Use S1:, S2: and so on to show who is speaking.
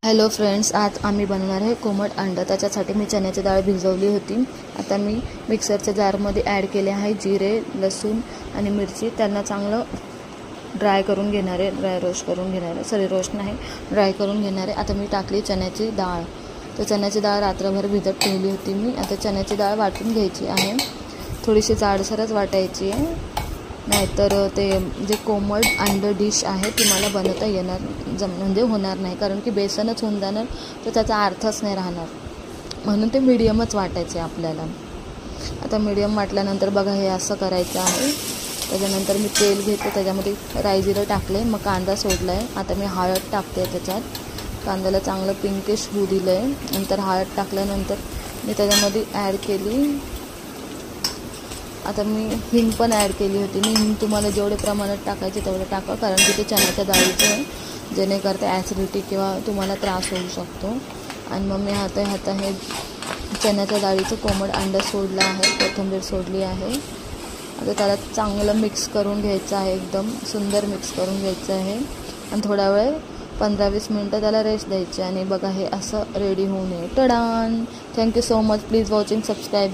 S1: Hello friends, आज आम्ही बनवणार आहे कोमट अंडा। त्याच्यासाठी मी चण्याची डाळ भिजवली होती। आता मी मिक्सरच्या जारमध्ये ॲड केले आहे जिरे, लसूण आणि मिरची। त्यांना चांगलं ड्राय करून घेणार आहे, ड्राय रोस्ट करून घेणार आहे, सॉरी रोस्ट नाही, ड्राय करून घेणार आहे। आता मी टाकली चण्याची डाळ। तर चण्याची डाळ रात्रभर भिजत ठेवली होती मी। आता चण्याची डाळ वाटून घ्यायची आहे, थोडीशी जाडसरच वाटायची आहे, नाहीतर ते जे कोमट अंड डिश आहे ती मला बनवता येणार म्हणजे होणार नाही, कारण की बेसनच होऊन जाणार तर त्याचा अर्थच नाही राहणार, म्हणून ते मीडियमच वाटायचे आपल्याला। आता मीडियम वाटल्यानंतर बघा हे असं करायचं आहे। त्याच्यानंतर मी तेल घेते, त्याच्यामध्ये राई जिरं टाकले, मग कांदा सोडला आहे। आता मी हळद टाकते त्याच्यात, कांद्याला चांगलं पिंकिश होऊ दिलं आहे। नंतर हळद टाकल्यानंतर मी त्याच्यामध्ये ॲड केली, आता मी हिंग पण ॲड केली होती। मी हिंग तुम्हाला जेवढे प्रमाणात टाकायचे तेवढं टाका, कारण की ते चण्याच्या डाळीचं आहे, जेणेकरता ॲसिडिटी किंवा तुम्हाला त्रास होऊ शकतो। आणि मग मी आता हे चण्याच्या डाळीचं कोमट अंडं सोडलं आहे, कोथिंबीर सोडली आहे। आता त्याला चांगलं मिक्स करून घ्यायचं आहे, एकदम सुंदर मिक्स करून घ्यायचं आहे। आणि थोडा वेळ 15-20 मिनटं त्याला रेस्ट द्यायची। आणि बघा हे असं रेडी होऊन येईल। Tada! Thank you so much, please watching, subscribe.